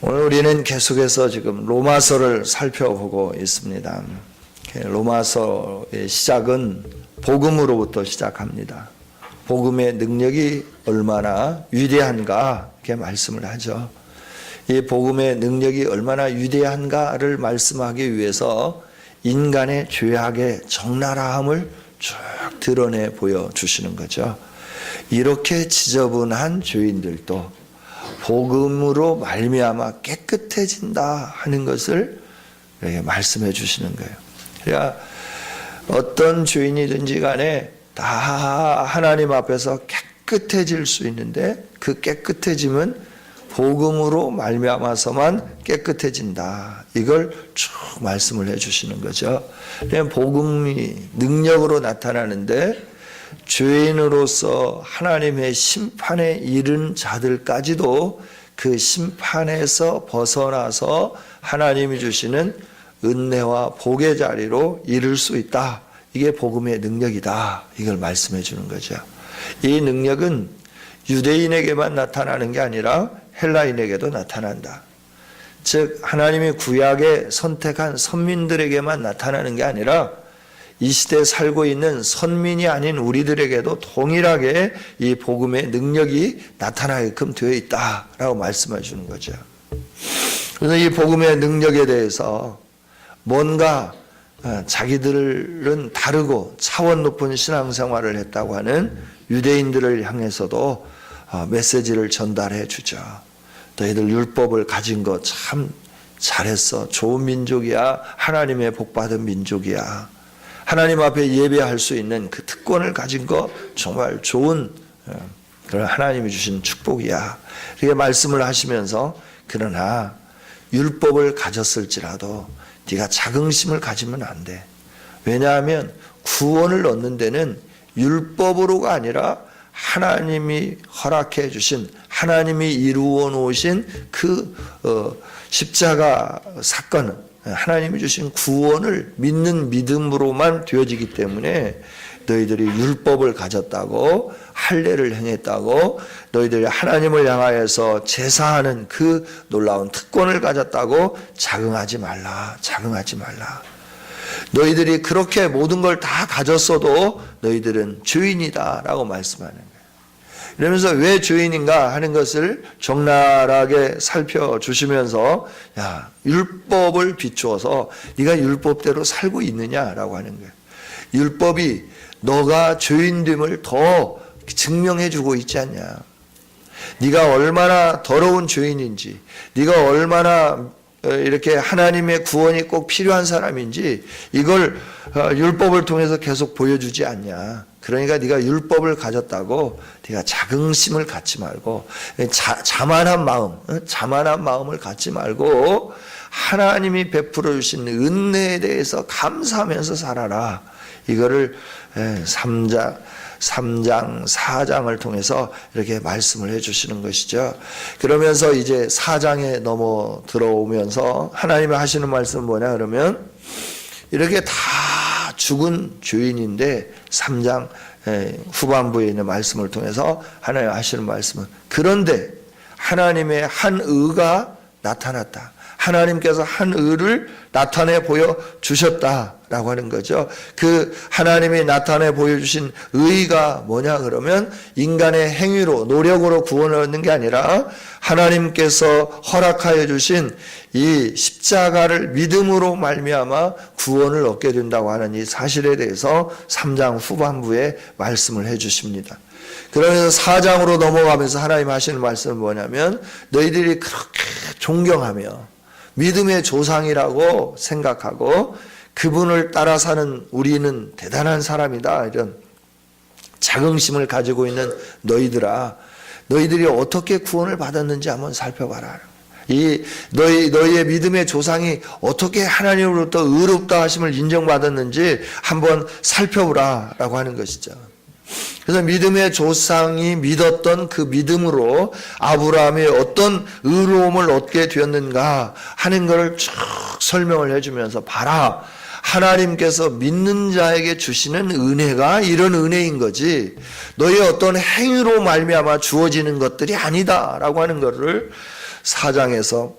오늘 우리는 계속해서 지금 로마서를 살펴보고 있습니다. 로마서의 시작은 복음으로부터 시작합니다. 복음의 능력이 얼마나 위대한가 이렇게 말씀을 하죠. 이 복음의 능력이 얼마나 위대한가를 말씀하기 위해서 인간의 죄악의 적나라함을 쭉 드러내 보여주시는 거죠. 이렇게 지저분한 죄인들도 복음으로 말미암아 깨끗해진다 하는 것을 말씀해 주시는 거예요. 그러니까 어떤 죄인이든지 간에 다 하나님 앞에서 깨끗해질 수 있는데 그 깨끗해짐은 복음으로 말미암아서만 깨끗해진다. 이걸 쭉 말씀을 해 주시는 거죠. 복음이 능력으로 나타나는데 죄인으로서 하나님의 심판에 이른 자들까지도 그 심판에서 벗어나서 하나님이 주시는 은혜와 복의 자리로 이를 수 있다. 이게 복음의 능력이다. 이걸 말씀해 주는 거죠. 이 능력은 유대인에게만 나타나는 게 아니라 헬라인에게도 나타난다. 즉 하나님이 구약에 선택한 선민들에게만 나타나는 게 아니라 이 시대에 살고 있는 선민이 아닌 우리들에게도 동일하게 이 복음의 능력이 나타나게끔 되어 있다라고 말씀해 주는 거죠. 그래서 이 복음의 능력에 대해서 뭔가 자기들은 다르고 차원 높은 신앙생활을 했다고 하는 유대인들을 향해서도 메시지를 전달해 주죠. 너희들 율법을 가진 거 참 잘했어. 좋은 민족이야. 하나님의 복받은 민족이야. 하나님 앞에 예배할 수 있는 그 특권을 가진 거 정말 좋은 그런 하나님이 주신 축복이야. 이렇게 말씀을 하시면서 그러나 율법을 가졌을지라도 네가 자긍심을 가지면 안 돼. 왜냐하면 구원을 얻는 데는 율법으로가 아니라 하나님이 허락해 주신 하나님이 이루어 놓으신 그 십자가 사건은 하나님이 주신 구원을 믿는 믿음으로만 되어지기 때문에 너희들이 율법을 가졌다고 할례를 행했다고 너희들이 하나님을 향하여서 제사하는 그 놀라운 특권을 가졌다고 자긍하지 말라. 너희들이 그렇게 모든 걸 다 가졌어도 너희들은 죄인이다 라고 말씀하는 거예요. 이러면서 왜 죄인인가 하는 것을 적나라하게 살펴주시면서 야, 율법을 비추어서 네가 율법대로 살고 있느냐라고 하는 거예요. 율법이 너가 죄인됨을 더 증명해주고 있지 않냐. 네가 얼마나 더러운 죄인인지, 네가 얼마나 이렇게 하나님의 구원이 꼭 필요한 사람인지 이걸 율법을 통해서 계속 보여주지 않냐. 그러니까 네가 율법을 가졌다고 네가 자긍심을 갖지 말고 자만한 마음을 갖지 말고 하나님이 베풀어 주신 은혜에 대해서 감사하면서 살아라. 이거를 3장, 4장을 통해서 이렇게 말씀을 해 주시는 것이죠. 그러면서 이제 4장에 넘어 들어오면서 하나님이 하시는 말씀은 뭐냐 그러면 이렇게 다 죽은 죄인인데 3장 후반부에 있는 말씀을 통해서 하나님 하시는 말씀은 그런데 하나님의 한 의가 나타났다. 하나님께서 한 의를 나타내 보여주셨다라고 하는 거죠. 그 하나님이 나타내 보여주신 의가 뭐냐 그러면 인간의 행위로 노력으로 구원을 얻는 게 아니라 하나님께서 허락하여 주신 이 십자가를 믿음으로 말미암아 구원을 얻게 된다고 하는 이 사실에 대해서 3장 후반부에 말씀을 해 주십니다. 그러면서 4장으로 넘어가면서 하나님 하시는 말씀은 뭐냐면 너희들이 그렇게 존경하며 믿음의 조상이라고 생각하고 그분을 따라 사는 우리는 대단한 사람이다. 이런 자긍심을 가지고 있는 너희들아, 너희들이 어떻게 구원을 받았는지 한번 살펴봐라. 너희의 믿음의 조상이 어떻게 하나님으로부터 의롭다 하심을 인정받았는지 한번 살펴보라 라고 하는 것이죠. 그래서 믿음의 조상이 믿었던 그 믿음으로 아브라함이 어떤 의로움을 얻게 되었는가 하는 것을 쭉 설명을 해주면서 봐라. 하나님께서 믿는 자에게 주시는 은혜가 이런 은혜인 거지 너의 어떤 행위로 말미암아 주어지는 것들이 아니다라고 하는 것을 4장에서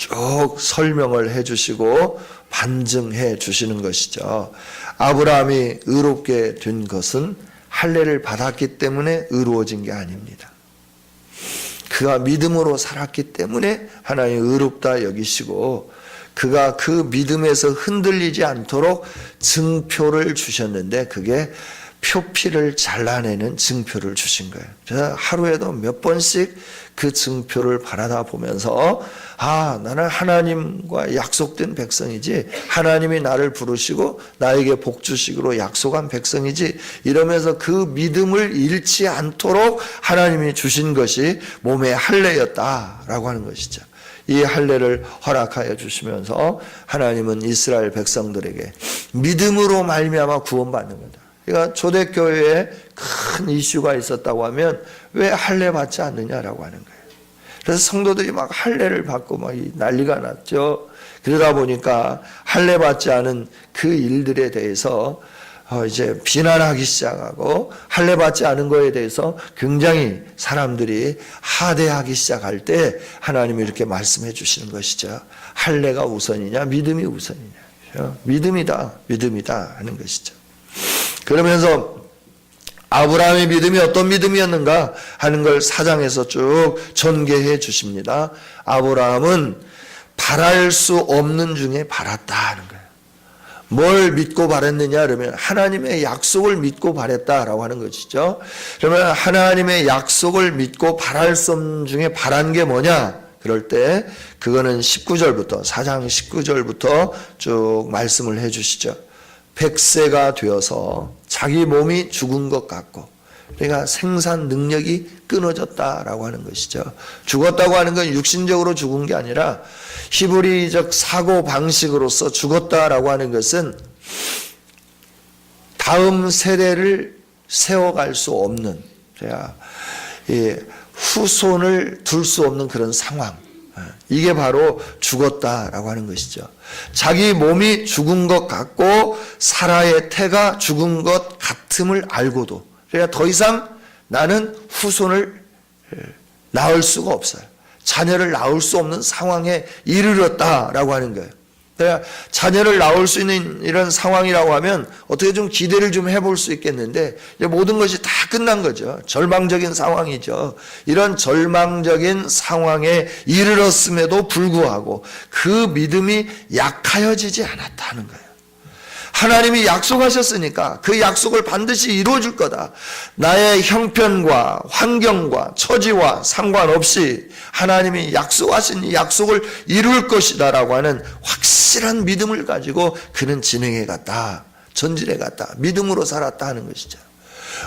쭉 설명을 해주시고 반증해 주시는 것이죠. 아브라함이 의롭게 된 것은 할례를 받았기 때문에 의로워진 게 아닙니다. 그가 믿음으로 살았기 때문에 하나님이 의롭다 여기시고 그가 그 믿음에서 흔들리지 않도록 증표를 주셨는데 그게 표피를 잘라내는 증표를 주신 거예요. 그래서 하루에도 몇 번씩 그 증표를 바라다 보면서 나는 하나님과 약속된 백성이지, 하나님이 나를 부르시고 나에게 복 주시기로 약속한 백성이지, 이러면서 그 믿음을 잃지 않도록 하나님이 주신 것이 몸의 할례였다라고 하는 것이죠. 이 할례를 허락하여 주시면서 하나님은 이스라엘 백성들에게 믿음으로 말미암아 구원받는 거다. 그러니까 초대교회에 큰 이슈가 있었다고 하면 왜 할례 받지 않느냐라고 하는 거예요. 그래서 성도들이 막 할례를 받고 막 난리가 났죠. 그러다 보니까 할례 받지 않은 그 일들에 대해서 이제 비난하기 시작하고 할례 받지 않은 거에 대해서 굉장히 사람들이 하대하기 시작할 때 하나님이 이렇게 말씀해 주시는 것이죠. 할례가 우선이냐 믿음이 우선이냐. 믿음이다 하는 것이죠. 그러면서 아브라함의 믿음이 어떤 믿음이었는가 하는 걸 4장에서 쭉 전개해 주십니다. 아브라함은 바랄 수 없는 중에 바랐다 하는 거예요. 뭘 믿고 바랬느냐 그러면 하나님의 약속을 믿고 바랬다라고 하는 것이죠. 그러면 하나님의 약속을 믿고 바랄 수 없는 중에 바란 게 뭐냐? 그럴 때 그거는 19절부터 4장 19절부터 쭉 말씀을 해 주시죠. 100세가 되어서 자기 몸이 죽은 것 같고, 그러니까 생산 능력이 끊어졌다라고 하는 것이죠. 죽었다고 하는 건 육신적으로 죽은 게 아니라 히브리적 사고 방식으로서 죽었다라고 하는 것은 다음 세대를 세워갈 수 없는, 후손을 둘 수 없는 그런 상황, 이게 바로 죽었다라고 하는 것이죠. 자기 몸이 죽은 것 같고 사라의 태가 죽은 것 같음을 알고도, 그러니까 더 이상 나는 후손을 낳을 수가 없어요. 자녀를 낳을 수 없는 상황에 이르렀다라고 하는 거예요. 그러니까 자녀를 낳을 수 있는 이런 상황이라고 하면 어떻게 좀 기대를 좀 해볼 수 있겠는데 이제 모든 것이 다 끝난 거죠. 절망적인 상황이죠. 이런 절망적인 상황에 이르렀음에도 불구하고 그 믿음이 약하여지지 않았다는 거예요. 하나님이 약속하셨으니까 그 약속을 반드시 이루어줄 거다. 나의 형편과 환경과 처지와 상관없이 하나님이 약속하신 이 약속을 이룰 것이다 라고 하는 확실한 믿음을 가지고 그는 진행해 갔다. 전진해 갔다. 믿음으로 살았다 하는 것이죠.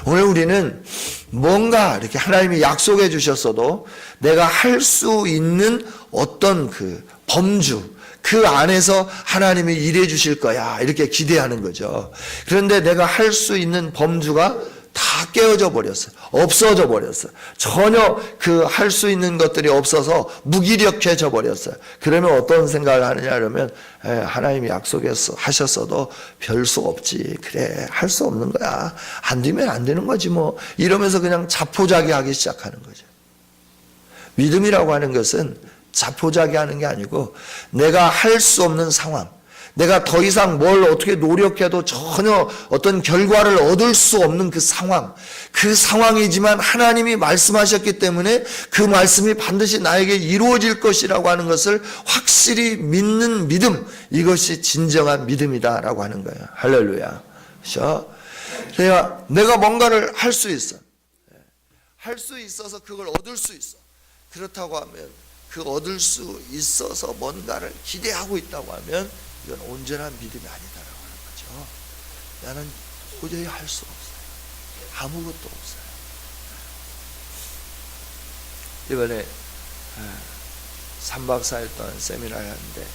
오늘 우리는 뭔가 이렇게 하나님이 약속해 주셨어도 내가 할 수 있는 어떤 그 범주, 그 안에서 하나님이 일해 주실 거야 이렇게 기대하는 거죠. 그런데 내가 할 수 있는 범주가 다 깨어져 버렸어요. 없어져 버렸어요. 전혀 그 할 수 있는 것들이 없어서 무기력해져 버렸어요. 그러면 어떤 생각을 하느냐 그러면 하나님이 약속하셨어도 별 수 없지. 그래 할 수 없는 거야. 안 되면 안 되는 거지 뭐. 이러면서 그냥 자포자기하기 시작하는 거죠. 믿음이라고 하는 것은 자포자기하는 게 아니고 내가 할 수 없는 상황, 내가 더 이상 뭘 어떻게 노력해도 전혀 어떤 결과를 얻을 수 없는 그 상황, 그 상황이지만 하나님이 말씀하셨기 때문에 그 말씀이 반드시 나에게 이루어질 것이라고 하는 것을 확실히 믿는 믿음, 이것이 진정한 믿음이다라고 하는 거예요. 할렐루야. 그렇죠? 그래야 내가 뭔가를 할 수 있어. 할 수 있어서 그걸 얻을 수 있어. 그렇다고 하면 그 얻을 수 있어서 뭔가를 기대하고 있다고 하면 이건 온전한 믿음이 아니다라고 하는 거죠. 나는 도저히 할 수 없어요. 아무것도 없어요. 이번에 3박 4일 동안 세미나를 하는데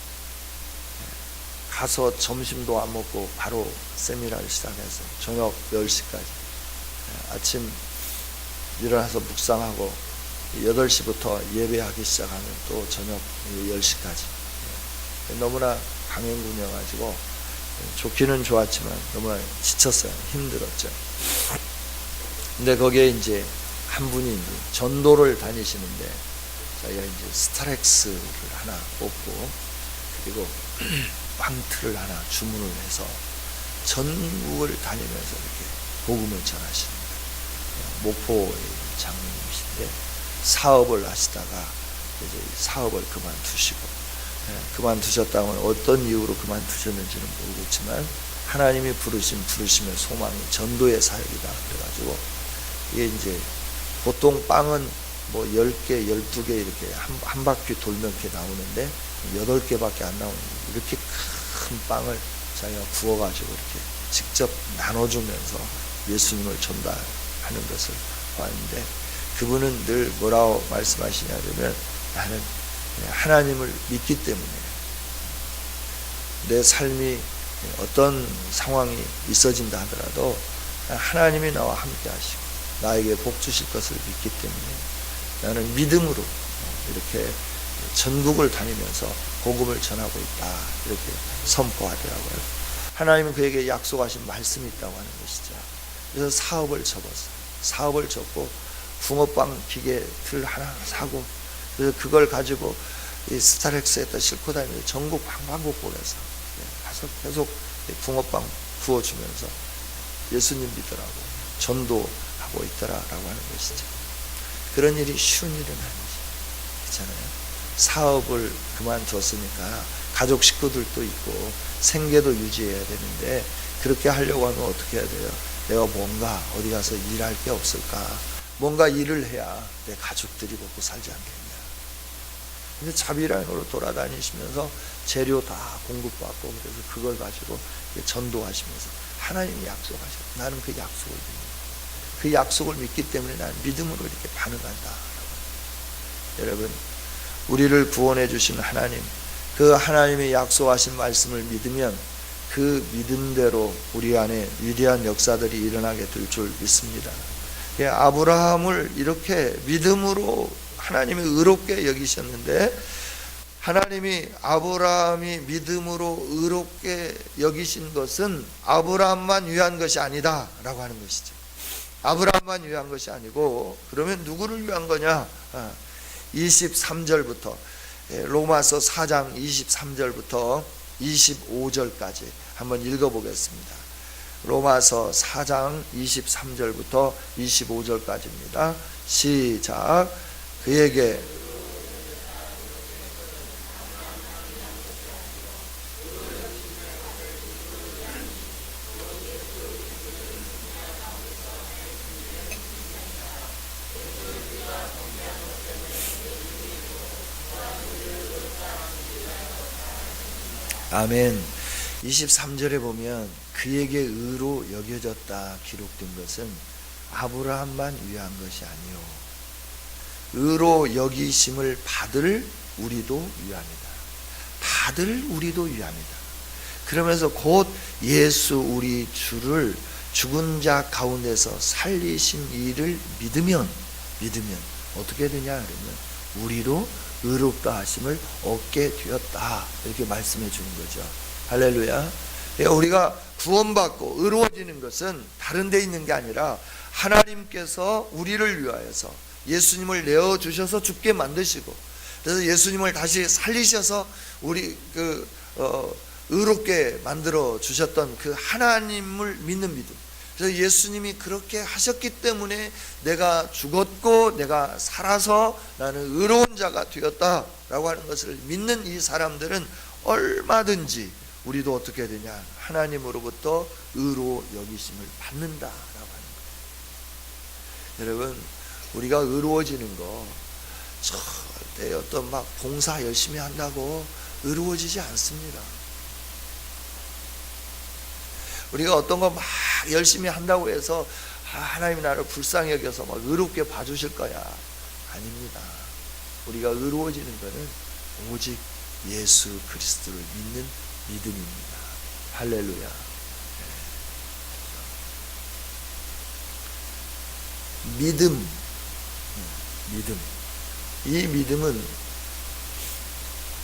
가서 점심도 안 먹고 바로 세미나를 시작해서 저녁 10시까지 아침 일어나서 묵상하고 8시부터 예배하기 시작하면 또 저녁 10시까지 너무나 강행군이어가지고 좋기는 좋았지만 너무나 지쳤어요. 힘들었죠. 근데 거기에 이제 한 분이 이제 전도를 다니시는데 자기가 이제 스타렉스를 하나 뽑고 그리고 망트를 하나 주문을 해서 전국을 다니면서 이렇게 복음을 전하시는 거예요. 목포의 장로님이신데 사업을 하시다가 이제 사업을 그만두셨다면 어떤 이유로 그만두셨는지는 모르겠지만 하나님이 부르심의 소망이 전도의 사역이다 그래가지고 이게 이제 보통 빵은 뭐 10개, 12개 이렇게 한 바퀴 돌면 이렇게 나오는데 8개밖에 안 나오는 이렇게 큰 빵을 자기가 구워가지고 이렇게 직접 나눠주면서 예수님을 전달하는 것을 봤는데 그분은 늘 뭐라고 말씀하시냐면 나는 하나님을 믿기 때문에 내 삶이 어떤 상황이 있어진다 하더라도 하나님이 나와 함께 하시고 나에게 복 주실 것을 믿기 때문에 나는 믿음으로 이렇게 전국을 다니면서 복음을 전하고 있다 이렇게 선포하더라고요. 하나님은 그에게 약속하신 말씀이 있다고 하는 것이죠. 그래서 사업을 접고 붕어빵 기계를 하나 사고 그래서 그걸 가지고 이 스타렉스에다 싣고 다니면서 전국 방방곡곡에서 가서 계속 붕어빵 구워주면서 예수님 믿으라고 전도하고 있더라라고 하는 것이죠. 그런 일이 쉬운 일은 아니죠. 그렇잖아요. 사업을 그만뒀으니까 가족 식구들도 있고 생계도 유지해야 되는데 그렇게 하려고 하면 어떻게 해야 돼요? 내가 뭔가 어디 가서 일할 게 없을까? 뭔가 일을 해야 내 가족들이 먹고 살지 않겠냐. 근데 자비라인으로 돌아다니시면서 재료 다 공급받고 그래서 그걸 가지고 전도하시면서 하나님이 약속하셨고 나는 그 약속을 믿는 그 약속을 믿기 때문에 나는 믿음으로 이렇게 반응한다. 여러분 우리를 구원해 주신 하나님 그 하나님의 약속하신 말씀을 믿으면 그 믿음대로 우리 안에 위대한 역사들이 일어나게 될 줄 믿습니다. 아브라함을 이렇게 믿음으로 하나님이 의롭게 여기셨는데 하나님이 아브라함이 믿음으로 의롭게 여기신 것은 아브라함만 위한 것이 아니다 라고 하는 것이죠. 아브라함만 위한 것이 아니고 그러면 누구를 위한 거냐? 23절부터 로마서 4장 23절부터 25절까지 한번 읽어보겠습니다. 로마서 4장 23절부터 25절까지입니다. 시작. 그에게 아멘. 23절에 보면 그에게 의로 여겨졌다 기록된 것은 아브라함만 위한 것이 아니요 의로 여기심을 받을 우리도 위함이다. 받을 우리도 위함이다. 그러면서 곧 예수 우리 주를 죽은 자 가운데서 살리신 이를 믿으면 어떻게 되냐 그러면 우리로 의롭다 하심을 얻게 되었다 이렇게 말씀해 주는 거죠. 할렐루야. 우리가 구원받고 의로워지는 것은 다른 데 있는 게 아니라 하나님께서 우리를 위하여서 예수님을 내어주셔서 죽게 만드시고 그래서 예수님을 다시 살리셔서 우리 의롭게 만들어 주셨던 그 하나님을 믿는 믿음. 그래서 예수님이 그렇게 하셨기 때문에 내가 죽었고 내가 살아서 나는 의로운 자가 되었다라고 하는 것을 믿는 이 사람들은 얼마든지 우리도 어떻게 되냐 하나님으로부터 의로 여기심을 받는다라고 하는 거예요. 여러분 우리가 의로워지는 거 절대 어떤 막 봉사 열심히 한다고 의로워지지 않습니다. 우리가 어떤 거 막 열심히 한다고 해서 하나님이 나를 불쌍히 여겨서 막 의롭게 봐주실 거야. 아닙니다. 우리가 의로워지는 것은 오직 예수 그리스도를 믿는 믿음입니다. 할렐루야. 믿음. 이 믿음은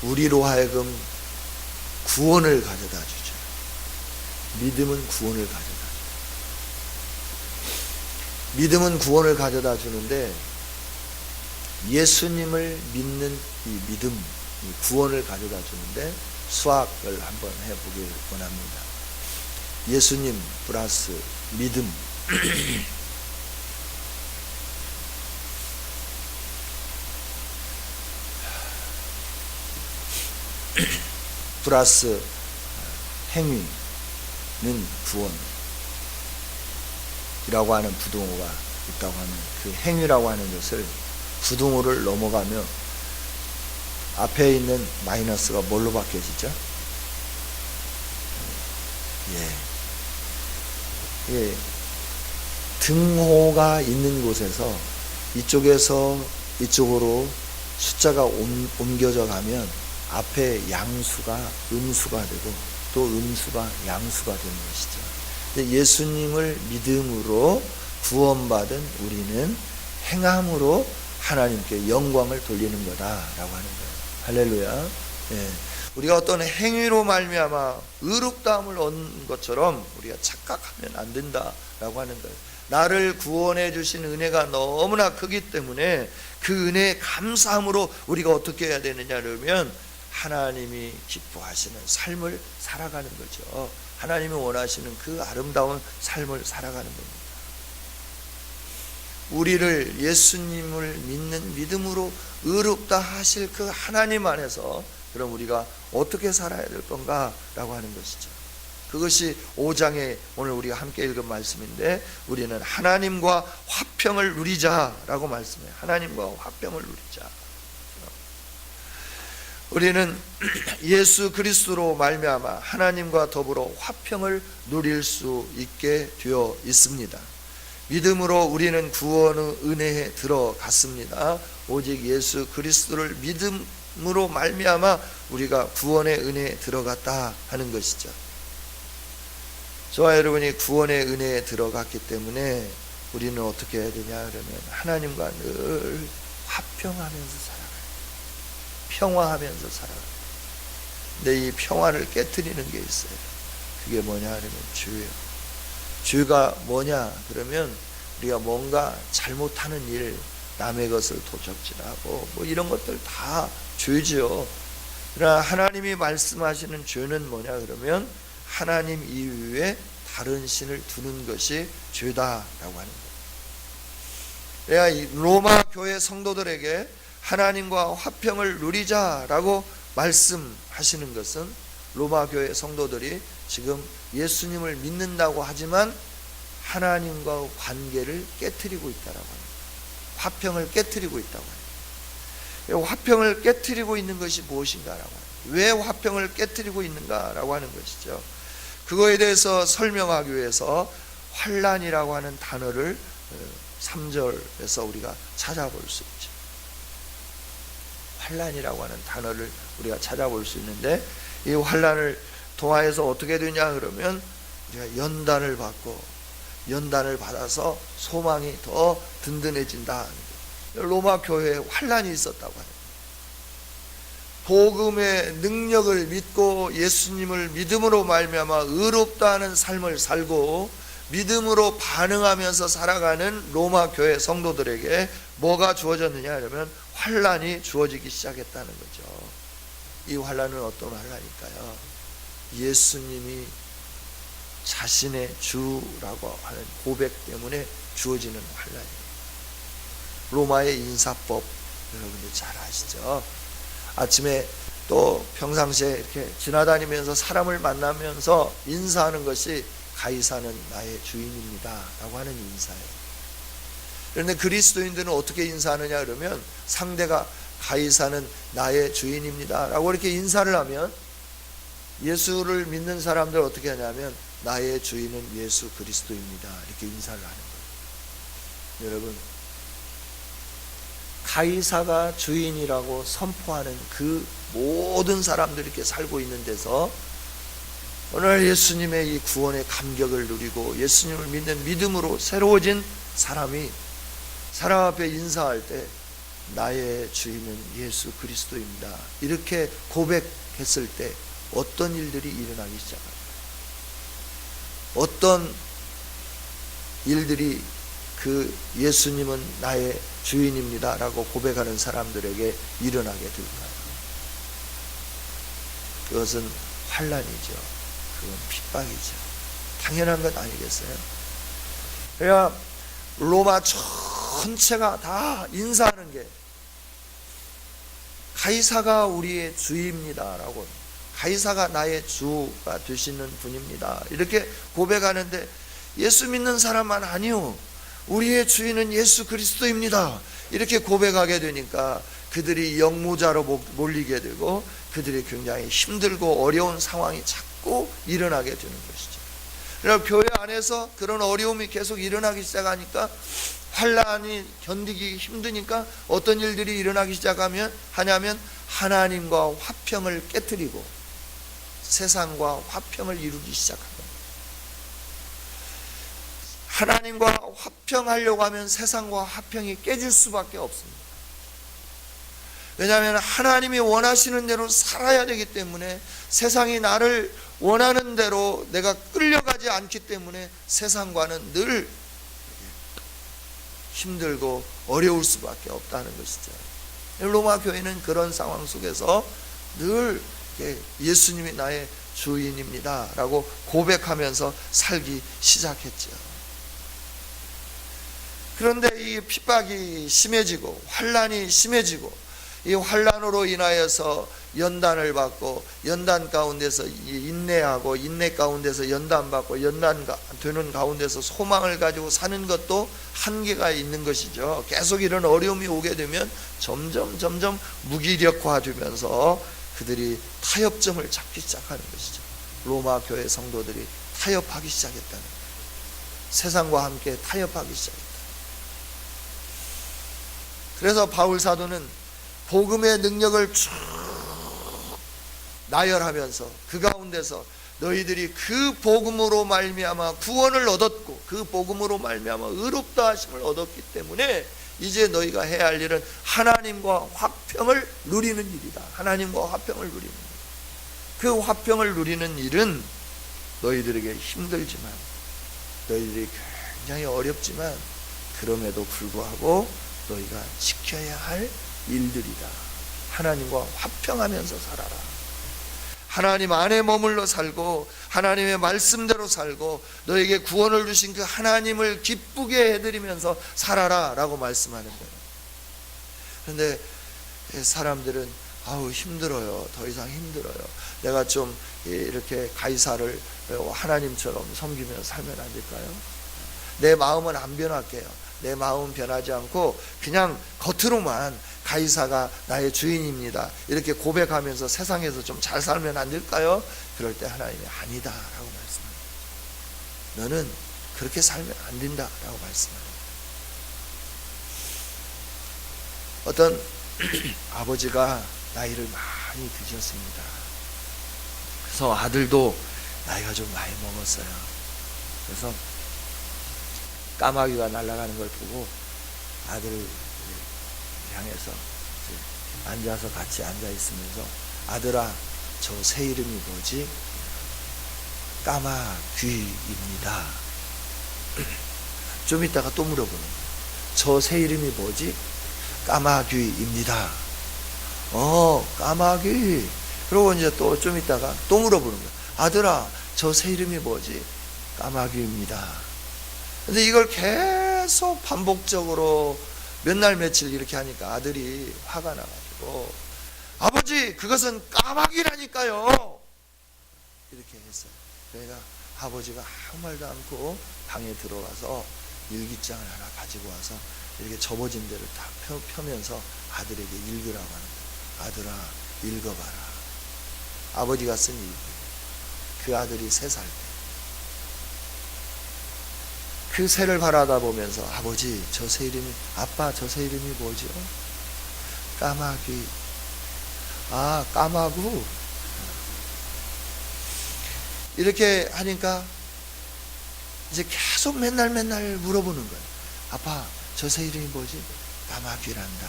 우리로 하여금 구원을 가져다 주죠. 믿음은 구원을 가져다 주죠. 믿음은 구원을 가져다 주는데 예수님을 믿는 이 믿음, 이 구원을 가져다 주는데 수학을 한번 해보길 원합니다. 예수님 플러스 믿음. 플러스 행위는 구원이라고 하는 부등호가 있다고 하는 그 행위라고 하는 것을 부등호를 넘어가며 앞에 있는 마이너스가 뭘로 바뀌어지죠? 예. 등호가 있는 곳에서 이쪽에서 이쪽으로 숫자가 옮겨져 가면 앞에 양수가 음수가 되고 또 음수가 양수가 되는 것이죠. 예수님을 믿음으로 구원받은 우리는 행함으로 하나님께 영광을 돌리는 거다라고 하는 거예요. 할렐루야. 예. 우리가 어떤 행위로 말미암아 의롭다함을 얻는 것처럼 우리가 착각하면 안 된다라고 하는 거예요. 나를 구원해 주신 은혜가 너무나 크기 때문에 그 은혜에 감사함으로 우리가 어떻게 해야 되느냐 그러면 하나님이 기뻐하시는 삶을 살아가는 거죠. 하나님이 원하시는 그 아름다운 삶을 살아가는 겁니다. 우리를 예수님을 믿는 믿음으로 의롭다 하실 그 하나님 안에서 그럼 우리가 어떻게 살아야 될 건가라고 하는 것이죠. 그것이 5장에 오늘 우리가 함께 읽은 말씀인데 우리는 하나님과 화평을 누리자라고 말씀해요. 하나님과 화평을 누리자. 우리는 예수 그리스도로 말미암아 하나님과 더불어 화평을 누릴 수 있게 되어 있습니다. 믿음으로 우리는 구원의 은혜에 들어갔습니다. 오직 예수 그리스도를 믿음으로 말미암아 우리가 구원의 은혜에 들어갔다 하는 것이죠. 저와 여러분이 구원의 은혜에 들어갔기 때문에 우리는 어떻게 해야 되냐 그러면 하나님과 늘 화평하면서 살아가요. 평화하면서 살아가요. 근데 이 평화를 깨트리는 게 있어요. 그게 뭐냐 하면 죄예요. 죄가 뭐냐 그러면 우리가 뭔가 잘못하는 일, 남의 것을 도적질하고 뭐 이런 것들 다 죄죠. 그러나 하나님이 말씀하시는 죄는 뭐냐 그러면 하나님 이외에 다른 신을 두는 것이 죄다라고 하는 거예요. 이 로마 교회 성도들에게 하나님과 화평을 누리자라고 말씀하시는 것은 로마 교회 성도들이 지금 예수님을 믿는다고 하지만 하나님과 관계를 깨트리고 있다라고 합니다. 화평을 깨트리고 있다고 합니다. 화평을 깨트리고 있는 것이 무엇인가라고 합니다. 왜 화평을 깨트리고 있는가라고 하는 것이죠. 그거에 대해서 설명하기 위해서 환난이라고 하는 단어를 3절에서 우리가 찾아볼 수 있죠. 환난이라고 하는 단어를 우리가 찾아볼 수 있는데 이 환난을 동화에서 어떻게 되냐 그러면 우리가 연단을 받아서 소망이 더 든든해진다. 로마 교회에 환난이 있었다고 합니다. 복음의 능력을 믿고 예수님을 믿음으로 말미암아 의롭다 하는 삶을 살고 믿음으로 반응하면서 살아가는 로마 교회 성도들에게 뭐가 주어졌느냐 하면 환난이 주어지기 시작했다는 거죠. 이 환난은 어떤 환난일까요? 예수님이 자신의 주라고 하는 고백 때문에 주어지는 환난이에요. 로마의 인사법 여러분들 잘 아시죠? 아침에 또 평상시에 이렇게 지나다니면서 사람을 만나면서 인사하는 것이 가이사는 나의 주인입니다 라고 하는 인사예요. 그런데 그리스도인들은 어떻게 인사하느냐 그러면 상대가 가이사는 나의 주인입니다 라고 이렇게 인사를 하면 예수를 믿는 사람들 어떻게 하냐면 나의 주인은 예수 그리스도입니다 이렇게 인사를 하는 거예요. 여러분, 가이사가 주인이라고 선포하는 그 모든 사람들이 이렇게 살고 있는 데서 오늘 예수님의 이 구원의 감격을 누리고 예수님을 믿는 믿음으로 새로워진 사람이 사람 앞에 인사할 때 나의 주인은 예수 그리스도입니다 이렇게 고백했을 때 어떤 일들이 일어나기 시작합니다. 어떤 일들이 그 예수님은 나의 주인입니다 라고 고백하는 사람들에게 일어나게 될까요? 그것은 환난이죠. 그건 핍박이죠. 당연한 것 아니겠어요? 그래야 로마 전체가 다 인사하는 게 가이사가 우리의 주입니다 라고, 가이사가 나의 주가 되시는 분입니다 이렇게 고백하는데, 예수 믿는 사람만 아니요, 우리의 주인은 예수 그리스도입니다 이렇게 고백하게 되니까 그들이 영무자로 몰리게 되고 그들이 굉장히 힘들고 어려운 상황이 자꾸 일어나게 되는 것이죠. 그러나 교회 안에서 그런 어려움이 계속 일어나기 시작하니까, 환난이 견디기 힘드니까 어떤 일들이 일어나기 하냐면 하나님과 화평을 깨뜨리고 세상과 화평을 이루기 시작합니다. 하나님과 화평하려고 하면 세상과 화평이 깨질 수밖에 없습니다. 왜냐하면 하나님이 원하시는 대로 살아야 되기 때문에, 세상이 나를 원하는 대로 내가 끌려가지 않기 때문에 세상과는 늘 힘들고 어려울 수밖에 없다는 것이죠. 로마 교회는 그런 상황 속에서 늘 예수님이 나의 주인입니다 라고 고백하면서 살기 시작했죠. 그런데 이 핍박이 심해지고 환난이 심해지고, 이 환난으로 인하여서 연단을 받고, 연단 가운데서 인내하고, 인내 가운데서 연단받고, 연단 되는 가운데서 소망을 가지고 사는 것도 한계가 있는 것이죠. 계속 이런 어려움이 오게 되면 점점 무기력화되면서 그들이 타협점을 잡기 시작하는 것이죠. 로마 교회 성도들이 타협하기 시작했다는 거예요. 세상과 함께 타협하기 시작했다. 그래서 바울 사도는 복음의 능력을 쭉 나열하면서 그 가운데서 너희들이 그 복음으로 말미암아 구원을 얻었고 그 복음으로 말미암아 의롭다 하심을 얻었기 때문에 이제 너희가 해야 할 일은 하나님과 화평을 누리는 일이다. 하나님과 화평을 누리는 일. 그 화평을 누리는 일은 너희들에게 힘들지만, 너희들이 굉장히 어렵지만, 그럼에도 불구하고 너희가 지켜야 할 일들이다. 하나님과 화평하면서 살아라. 하나님 안에 머물러 살고 하나님의 말씀대로 살고 너에게 구원을 주신 그 하나님을 기쁘게 해드리면서 살아라 라고 말씀하는 거예요. 그런데 사람들은 아우 힘들어요. 더 이상 힘들어요. 내가 좀 이렇게 가이사를 하나님처럼 섬기며 살면 안 될까요? 내 마음은 안 변할게요. 내 마음은 변하지 않고 그냥 겉으로만 가이사가 나의 주인입니다 이렇게 고백하면서 세상에서 좀 잘 살면 안 될까요? 그럴 때 하나님이 아니다 라고 말씀합니다. 너는 그렇게 살면 안 된다 라고 말씀합니다. 어떤 아버지가 나이를 많이 드셨습니다. 그래서 아들도 나이가 좀 많이 먹었어요. 그래서 까마귀가 날아가는 걸 보고 아들을 향해서 앉아서 같이 앉아 있으면서, 아들아 저 새 이름이 뭐지? 까마귀입니다. 좀 이따가 또 물어보는 거예요. 저 새 이름이 뭐지? 까마귀입니다. 까마귀. 그러고 이제 또 좀 이따가 또 물어보는 거예요. 아들아 저 새 이름이 뭐지? 까마귀입니다. 근데 이걸 계속 반복적으로 몇 날 며칠 이렇게 하니까 아들이 화가 나가지고, 아버지 그것은 까마귀라니까요 이렇게 했어요. 그러니까 아버지가 아무 말도 않고 방에 들어가서 일기장을 하나 가지고 와서 이렇게 접어진 데를 다 펴면서 아들에게 읽으라고 하는 거예요. 아들아 읽어봐라. 아버지가 쓴 일기. 그 아들이 3살 때 그 새를 바라다 보면서, 아버지 저 새 이름이, 아빠 저 새 이름이 뭐죠? 까마귀. 아 까마구. 이렇게 하니까 이제 계속 맨날 물어보는 거예요. 아빠 저 새 이름이 뭐지? 까마귀란다.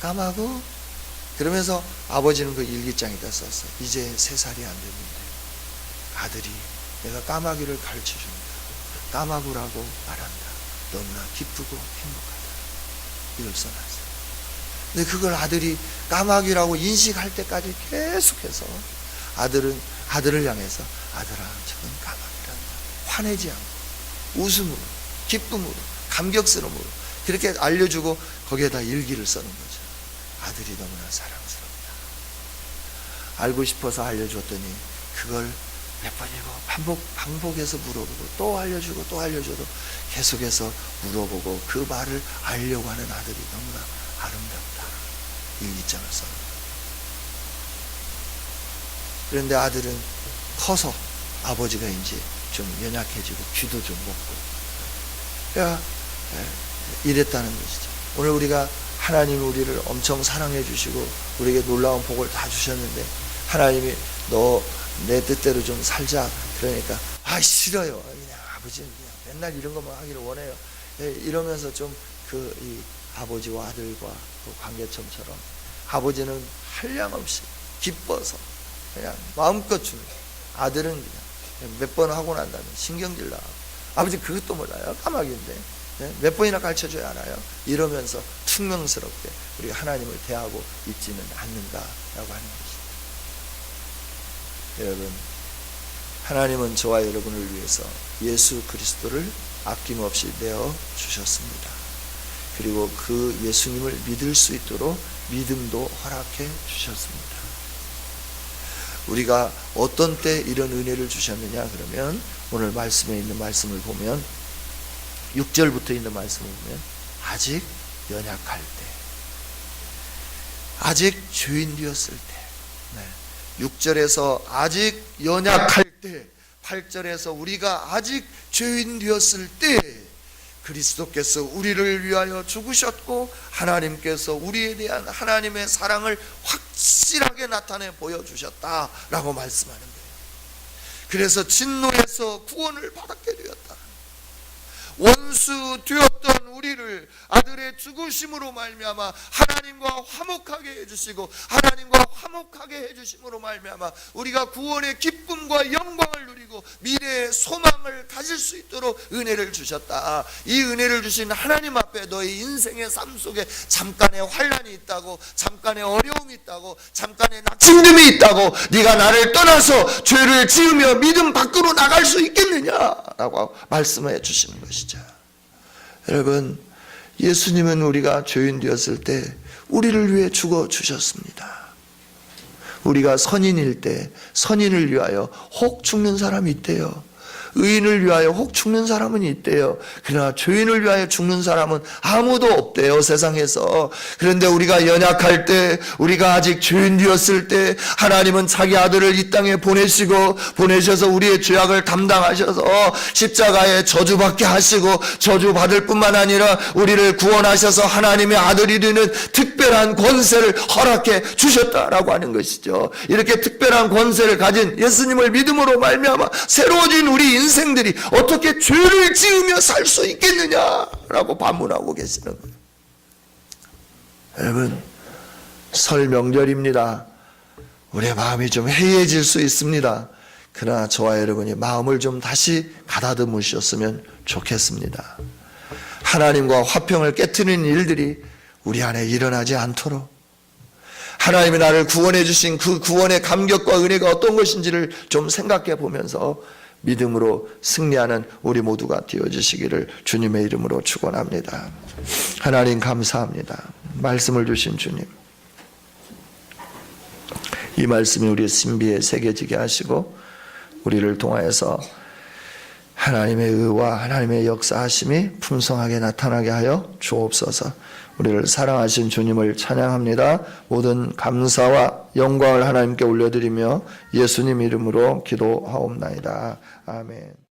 까마구? 그러면서 아버지는 그 일기장에다 썼어요. 이제 3살이 안 됐는데 아들이 내가 까마귀를 가르쳐줍니다. 까마귀라고 말한다. 너무나 기쁘고 행복하다. 이걸 써놨어요. 근데 그걸 아들이 까마귀라고 인식할 때까지 계속해서 아들을 향해서 아들아, 저건 까마귀란다. 화내지 않고 웃음으로, 기쁨으로, 감격스러움으로 그렇게 알려주고 거기에다 일기를 써놓은 거죠. 아들이 너무나 사랑스럽다. 알고 싶어서 알려줬더니 그걸 몇 번이고 반복해서 물어보고 또 알려주고 또 알려줘도 계속해서 물어보고 그 말을 알려고 하는 아들이 너무나 아름답다. 일기장을 써놓은 거예요. 그런데 아들은 커서 아버지가 이제 좀 연약해지고 귀도 좀 먹고 그러니까 이랬다는 것이죠. 오늘 우리가 하나님이 우리를 엄청 사랑해 주시고 우리에게 놀라운 복을 다 주셨는데 하나님이 너 내 뜻대로 좀 살자 그러니까 싫어요. 그냥 아버지는 그냥 맨날 이런 것만 하기를 원해요. 이러면서 좀 이 아버지와 아들과 그 관계점처럼 아버지는 한량없이 기뻐서 그냥 마음껏 주는 거예요. 아들은 그냥 몇 번 하고 난 다음에 신경질 나고 아버지 그것도 몰라요. 까마귀인데 몇 번이나 가르쳐줘야 알아요. 이러면서 퉁명스럽게 우리가 하나님을 대하고 있지는 않는가라고 하는 것입니다. 여러분, 하나님은 저와 여러분을 위해서 예수 그리스도를 아낌없이 내어 주셨습니다. 그리고 그 예수님을 믿을 수 있도록 믿음도 허락해 주셨습니다. 우리가 어떤 때 이런 은혜를 주셨느냐 그러면 오늘 말씀에 있는 말씀을 보면 6절부터 있는 말씀을 보면 아직 연약할 때, 아직 죄인 되었을 때, 6절에서 아직 연약할 때, 8절에서 우리가 아직 죄인 되었을 때 그리스도께서 우리를 위하여 죽으셨고 하나님께서 우리에 대한 하나님의 사랑을 확실하게 나타내 보여주셨다라고 말씀하는 거예요. 그래서 진노에서 구원을 받게 되었다. 원수 되었던 우리를 아들의 죽으심으로 말미암아 하나님과 화목하게 해주시고 하나님과 화목하게 해주심으로 말미암아 우리가 구원의 기쁨과 영광을 누리고 미래의 소망을 가질 수 있도록 은혜를 주셨다. 이 은혜를 주신 하나님 앞에 너의 인생의 삶 속에 잠깐의 환난이 있다고, 잠깐의 어려움이 있다고, 잠깐의 낙심됨이 있다고 네가 나를 떠나서 죄를 지으며 믿음 밖으로 나갈 수 있겠느냐라고 말씀해 주시는 것이죠. 여러분, 예수님은 우리가 죄인 되었을 때 우리를 위해 죽어 주셨습니다. 우리가 선인일 때 선인을 위하여 혹 죽는 사람이 있대요. 의인을 위하여 혹 죽는 사람은 있대요. 그러나 죄인을 위하여 죽는 사람은 아무도 없대요, 세상에서. 그런데 우리가 연약할 때, 우리가 아직 죄인 되었을 때 하나님은 자기 아들을 이 땅에 보내셔서 우리의 죄악을 담당하셔서 십자가에 저주받게 하시고 저주받을 뿐만 아니라 우리를 구원하셔서 하나님의 아들이 되는 특별한 권세를 허락해 주셨다라고 하는 것이죠. 이렇게 특별한 권세를 가진 예수님을 믿음으로 말미암아 새로워진 우리 인생들이 어떻게 죄를 지으며 살 수 있겠느냐라고 반문하고 계시는 거예요. 여러분, 설 명절입니다. 우리의 마음이 좀 해이해질 수 있습니다. 그러나 저와 여러분이 마음을 좀 다시 가다듬으셨으면 좋겠습니다. 하나님과 화평을 깨트리는 일들이 우리 안에 일어나지 않도록 하나님이 나를 구원해 주신 그 구원의 감격과 은혜가 어떤 것인지를 좀 생각해 보면서 믿음으로 승리하는 우리 모두가 되어주시기를 주님의 이름으로 축원합니다. 하나님 감사합니다. 말씀을 주신 주님, 이 말씀이 우리의 신비에 새겨지게 하시고 우리를 통하여서 하나님의 의와 하나님의 역사하심이 풍성하게 나타나게 하여 주옵소서. 우리를 사랑하신 주님을 찬양합니다. 모든 감사와 영광을 하나님께 올려드리며 예수님 이름으로 기도하옵나이다. 아멘.